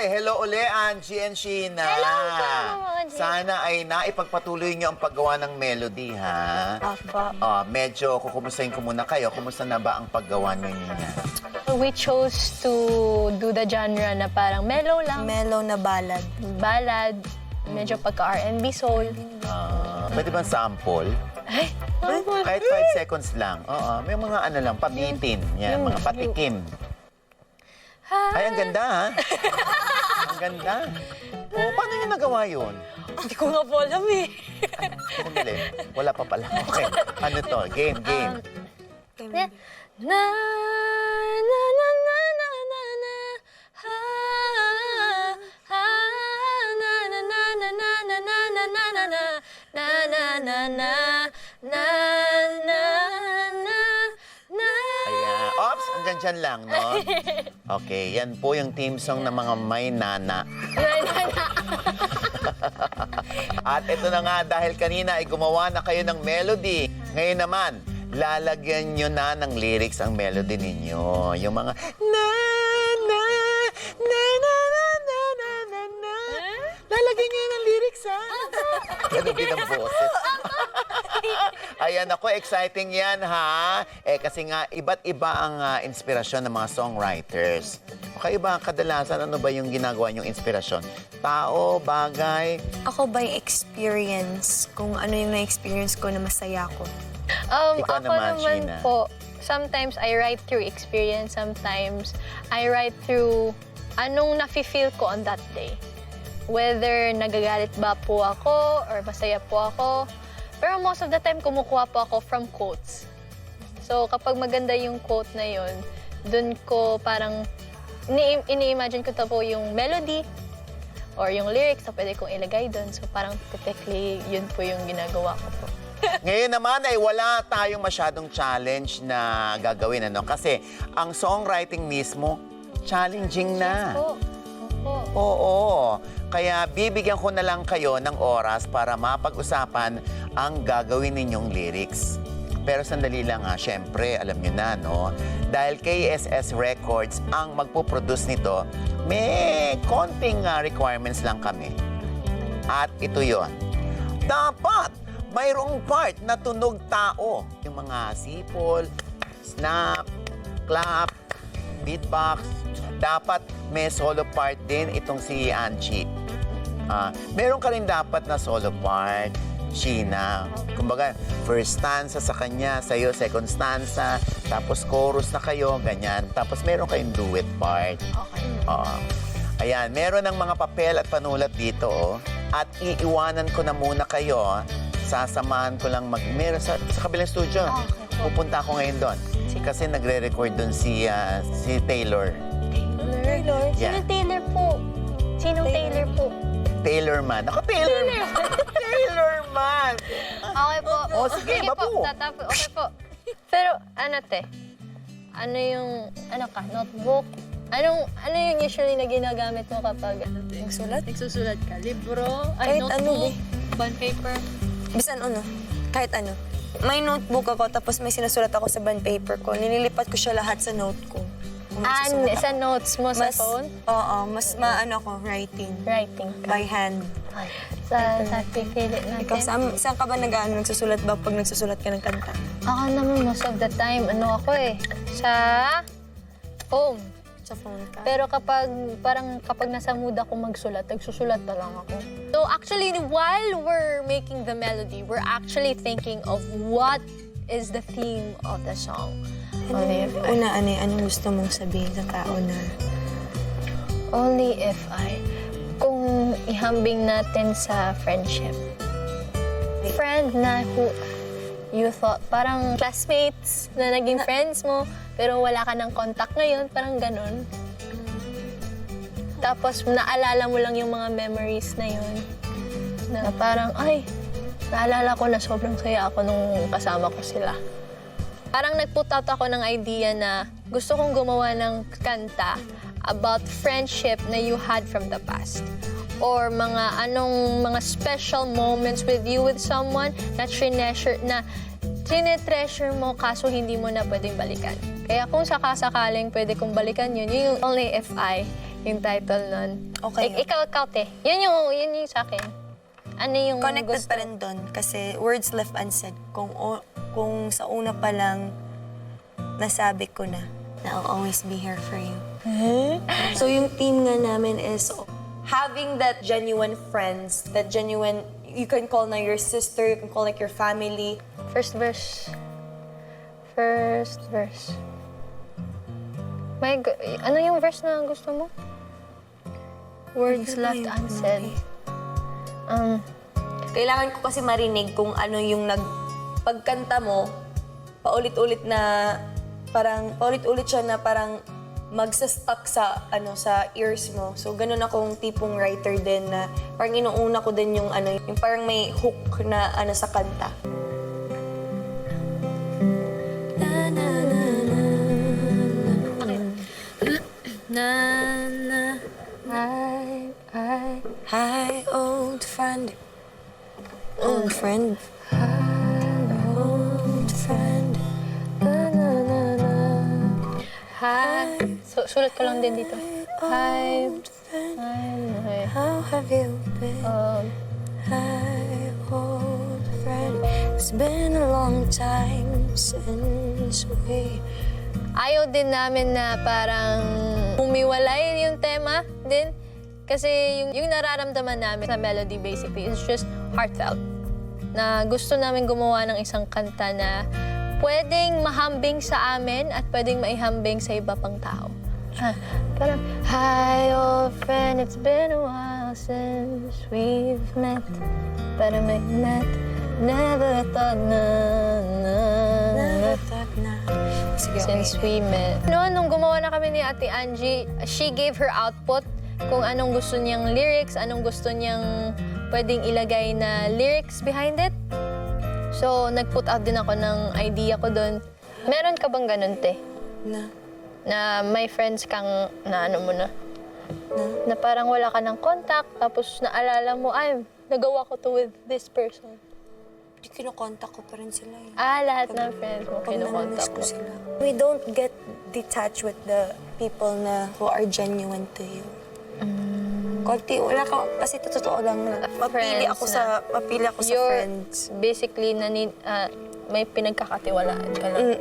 Ay, hello uli, Angie and Sheena. Hello po, Mama Angie. Sana ay naipagpatuloy niyo ang paggawa ng melody, ha? Opo. Medyo kukumustahin ko muna kayo. Kumusta na ba ang paggawa ninyo niya? We chose to do the genre na parang mellow lang. Mellow na ballad. Ballad, medyo pagka-R&B soul. Pwede bang sample? Ay, Kahit 5 seconds lang. Oo, may mga ano lang, pabitin. Yan, mga patikim. Ay, ang ganda, ha? Ang ganda. Paano niyo nagawa yun? Hindi ko nga po alam eh. Sandali. Wala pa pala. Okay. Ano to? Game. Na, na, na, na, na, na, na, na, ha, ha, na, na, na, na, na, na, na, na, na, na, na, na, na, na, na, na. Ayan. Ops, hanggang dyan lang, no? Okay, yan po yung team song ng mga may nana. At ito na nga, dahil kanina ay gumawa na kayo ng melody. Ngayon naman, lalagyan nyo na ng lyrics ang melody ninyo. Yung mga na, na, na, na, na, na, na, na, na. Lalagyan nyo yun ng lyrics, ha? Ganun din ang boses. Ayan ako, exciting yan, ha? Kasi nga, iba't iba ang inspirasyon ng mga songwriters. Okay ba, kadalasan, ano ba yung ginagawa niyong inspirasyon? Tao, bagay? Ako by experience, kung ano yung na-experience ko na masaya ko. Ikaw Ako naman, naman Sheena. po, sometimes I write through experience, sometimes I write through anong nafe-feel ko on that day. Whether nagagalit ba po ako or masaya po ako. Pero most of the time, kumukuha po ako from quotes. So kapag maganda yung quote na yun, dun ko parang ini-imagine ko to po yung melody or yung lyrics na pwede kong ilagay dun. So parang typically, yun po yung ginagawa ko po. Ngayon naman ay wala tayong masyadong challenge na gagawin, ano? Kasi ang songwriting mismo, challenging na. Po. Opo. Oo. Kaya bibigyan ko na lang kayo ng oras para mapag-usapan ang gagawin ninyong lyrics. Pero sandali lang ha, syempre, alam nyo na, no? Dahil KSS Records ang magpo-produce nito, may konting requirements lang kami. At ito yon. Dapat mayroong part na tunog tao. Yung mga sipol, snap, clap, beatbox. Dapat may solo part din itong si Angie. Meron ka rin dapat na solo part, Sheena. Kumbaga, first stanza sa kanya, sa'yo second stanza, tapos chorus na kayo, ganyan. Tapos meron kayong duet part. Okay. Ayan, meron ng mga papel at panulat dito, oh. At iiwanan ko na muna kayo. Sasamahan ko lang meron sa kabilang studio. Okay po. Pupunta ako ngayon doon. Kasi nagre-record doon si Taylor. Taylor? Yeah. Sino Taylor po? Sinong Taylor po? Taylorman. Ako, Taylorman. Taylorman. Okay po. Oh, sige, babu. po. Tatapos. Okay po. Pero, ano te? Ano yung, notebook? Ano yung usually na ginagamit mo kapag Magsulat? nagsusulat ka? Libro? Kahit ano, notebook? Bond paper? Bisan ano, kahit ano. May notebook ako, tapos may sinusulat ako sa bond paper ko. Nililipat ko siya lahat sa note ko. Kung magsusulat ako. Sa notes mo sa phone? Oo, mas maano ko, writing. Writing ka. By hand. Sa pipili natin. Ikaw, saan ka ba nagsusulat ba pag nagsusulat ka ng kanta? Ako naman, most of the time, ako sa phone. Sa phone ka? Pero kapag nasa mood ako magsulat, nagsusulat na lang ako. So actually, while we're making the melody, we're actually thinking of what is the theme of the song. Anong gusto mong sabihin sa tao na? Only if I. Kung ihambing natin sa friendship. Friend na who you thought, parang classmates na naging friends mo, pero wala ka ng contact ngayon, parang ganun. Tapos naalala mo lang yung mga memories na yun. Na parang, ay, naalala ko na sobrang saya ako nung kasama ko sila. Parang nag-put out ako ng idea na gusto kong gumawa ng kanta about friendship na you had from the past. Or mga special moments with you with someone na tinetreasure mo kaso hindi mo na pwedeng balikan. Kaya kung sakasakaling pwede kong balikan yun, yung Only If I, yung title nun. Okay. Ikaw, te. Yun yung sa akin. Ano yung Connected gusto? pa rin doon kasi words left unsaid. Kung sa una pa lang nasabi ko na I'll always be here for you. So yung theme nga namin is having that genuine friends, that genuine, you can call na your sister, you can call like your family. First verse. Ano yung verse na gusto mo? Words left unsaid. Kailangan ko kasi marinig kung ano yung pagkanta mo, paulit-ulit siya na parang magsa-stuck sa ears mo. So ganun akong tipong writer din na parang inuuna ko din yung yung parang may hook na sa kanta. Hi, old friend. Old friend. Old friend. Hi. So, sulat ko lang din dito. Hi. Hi. How have you been? Hi, old friend. It's been a long time since we... Ayaw din namin na parang humiwalay yung tema din. Kasi yung nararamdaman namin sa melody basically is just heartfelt. Na gusto namin gumawa ng isang kanta na pwedeng mahambing sa amin at pwedeng maihambing sa iba pang tao. Parang, hi old friend, it's been a while since we've met. Pero may met, never thought na. Sige, Since we met. Nung gumawa na kami ni Ate Angie, she gave her output kung anong gusto niyang lyrics, anong gusto niyang pwedeng ilagay na lyrics behind it. So, nag-put out din ako ng idea ko doon. Meron ka bang ganun, te? Na may friends kang na parang wala ka ng contact, tapos naalala mo, ay, nagawa ko to with this person. Di kinokontak ko pa rin sila eh. Lahat ng friends mo Pag kinokontak namimiss ko mo. sila. We don't get detached with the people who are genuine to you. Konti, wala ka, kasi totoo lang na. Mapili ako sa friends. Basically, may pinagkakatiwalaan ka lang.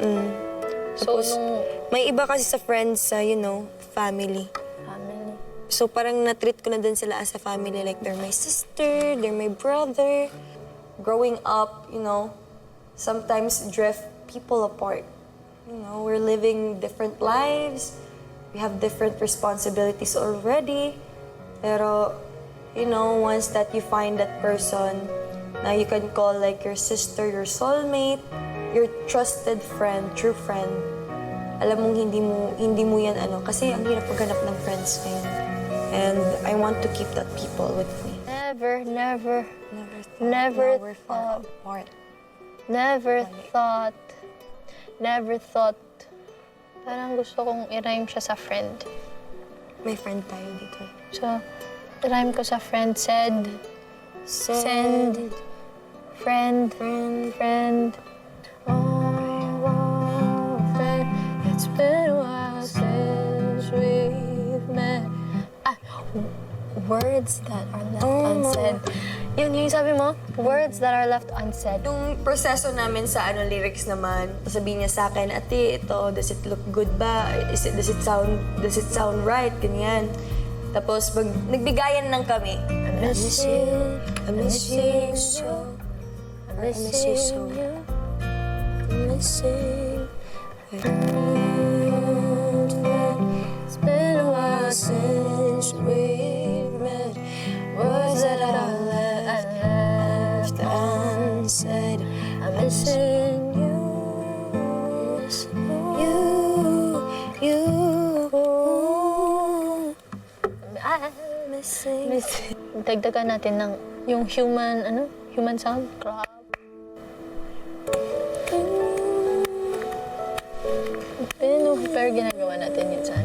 So, Tapos, may iba kasi sa friends sa, family. family. So parang na-treat ko na din sila as a family. Like, they're my sister, they're my brother. Growing up, sometimes drift people apart. We're living different lives. We have different responsibilities already. Pero, once that you find that person na you can call like your sister, your soulmate, your trusted friend, true friend, alam mong hindi mo yan kasi ang hirap maghanap ng friends ngayon. And I want to keep that people with me. Never We're far thought. apart. Never thought. Parang gusto kong i-rhyme siya sa friend. May friend tayo dito. So, rhyme ko sa friend, send, friend. Oh, friend, it's been a while since we've met. Words that are left unsaid. Yun yung sabi mo, words that are left unsaid. Yung proseso namin sa lyrics naman, sabihin niya sa akin, ate, ito, does it look good ba? Does it sound right? Ganyan. Tapos, nagbigayan lang kami. I miss you so. I miss you so. I'm missing It's been a while since we've met. Words that are left unsaid. I'm missing you. I'm missing. Dagdagan natin ng yung human sound. Clap. Pero ginagawa natin yun sa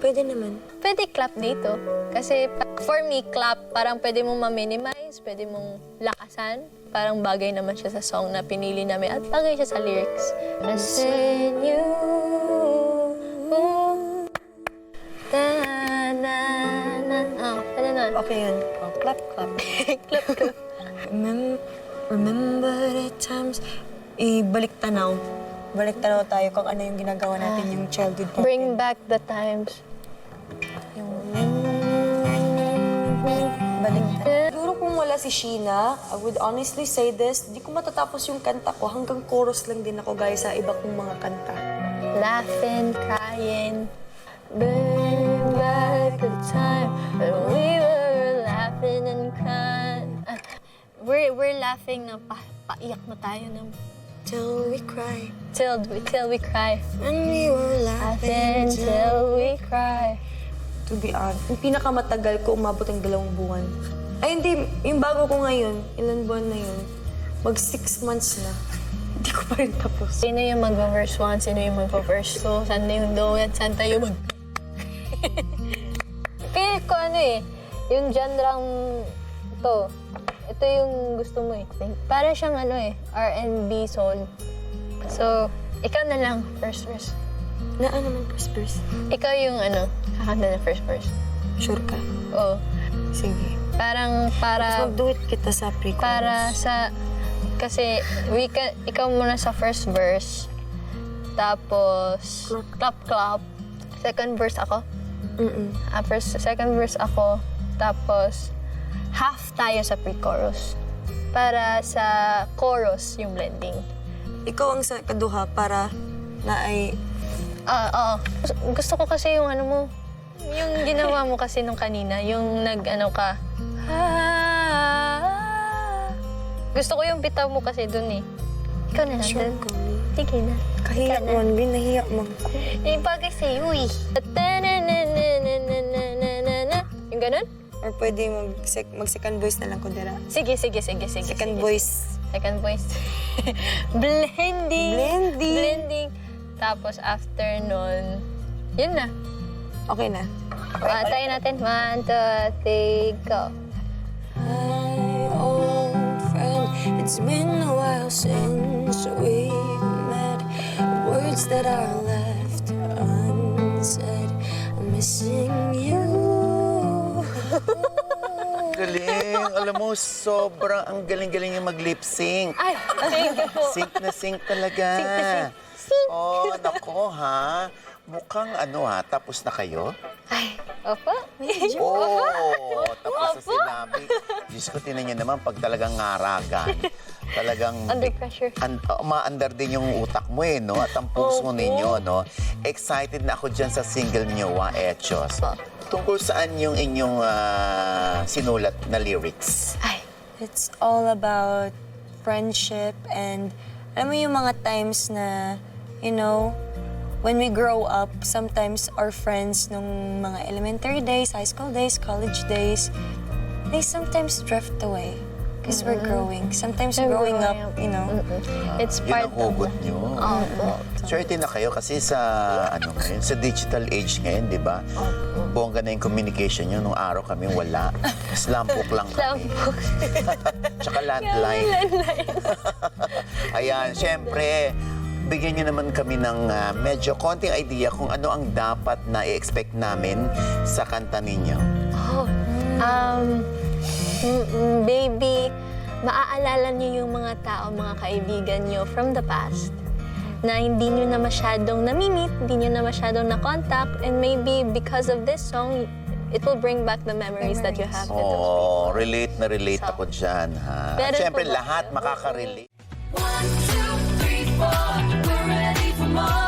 Pwede naman. Pwede clap dito. Kasi for me, clap, parang pwede mong ma-minimize, pwede mong lakasan. Parang bagay naman siya sa song na pinili namin at bagay siya sa lyrics. Missing you. Okay yun. Oh, clap, clap. Clap, clap. Remember the times, ibalik tanaw. Balik tanaw tayo kung ano yung ginagawa natin yung childhood natin. Bring back the times. Balik tanaw. Siguro kung wala si Sheena, I would honestly say this, di ko matatapos yung kanta ko. Hanggang chorus lang din ako gaya sa iba kong mga kanta. Laughing, crying. Bring back the time when we were laughing and crying. We're laughing na paiyak na tayo ng Till we cry. till we cry. And we were Laughing laughing till we cry. To be honest, yung pinakamatagal ko umabot ng 2 buwan. Ay, hindi. Yung bago ko ngayon, ilan buwan na yun, mag 6 months na. Hindi ko pa rin tapos. Sino yung mag-verse 1, sino yung mag-verse 2, saan na yung duet, saan tayo mag... Kaya ko ano yung genre to, ito yung gusto mo Para siyang R&B soul. So, ikaw na lang, first verse. Na naman first verse? Ikaw yung kakanta na first verse. Sure ka? Oo. Sige. Parang para... Mag-duet kita sa pre-chorus. Para sa... Kasi ikaw muna sa first verse. Tapos, clap. Second verse ako. Second verse ako. Tapos, half tayo sa pre-chorus. Para sa chorus, yung blending. Ikaw ang sa kaduha para na ay... Oo. Gusto ko kasi yung mo. Yung ginawa mo kasi nung kanina. Yung ka. Gusto ko yung bitaw mo kasi dun Ikaw na lang Sure dun. ka. Sige na. Kahiya Ikaw na. man, nahiya man ko. Bagay sa'yo Yung ganun? Or pwede mag-second voice na lang ko dira. Sige. Second voice. Second voice. Blending. Blending. Tapos after nun, yun na. Okay na. Tayo natin. 1, 2, 3, go. Hi, old friend. It's been a while since we met. Words that are left unsaid. I'm missing you. Galing. Alam mo, sobrang ang galing-galing yung mag-lip sync. Ay, thank you po. Sync na sync talaga. Sync. Oh, nako ha. Mukhang tapos na kayo? Ay, opo. Oo, tapos na sinabi. Diyos ko, tinan niyo naman pag talagang ngaragan. Talagang... Under pressure. Umaandar din yung utak mo no? At ang puso ninyo, no? Excited na ako dyan sa single niyo, Wa Hechos. Tungkol saan yung inyong sinulat na lyrics? Ay, It's all about friendship and alam mo yung mga times na, when we grow up, sometimes our friends nung mga elementary days, high school days, college days, they sometimes drift away because we're growing. Sometimes growing up, it's Yun part ang hugot of... nyo. Opo. Swerte na kayo kasi sa ngayon, sa digital age ngayon, di ba? Bongga na yung communication nyo. Nung araw kami wala. Slampok lang kami. Slampok. Tsaka landline. Ayan, syempre, bigyan nyo naman kami ng medyo konting idea kung ano ang dapat na i-expect namin sa kanta ninyo. Baby, maaalala niyo yung mga tao, mga kaibigan niyo from the past na hindi niyo na masyadong nami-meet, hindi niyo na masyadong na-contact, and maybe because of this song, it will bring back the memories that you have with those people. Relate na relate ako dyan, ha? Meron Siyempre, po ba lahat kayo? makaka-relate. 1, 2, 3, 4, we're ready for more.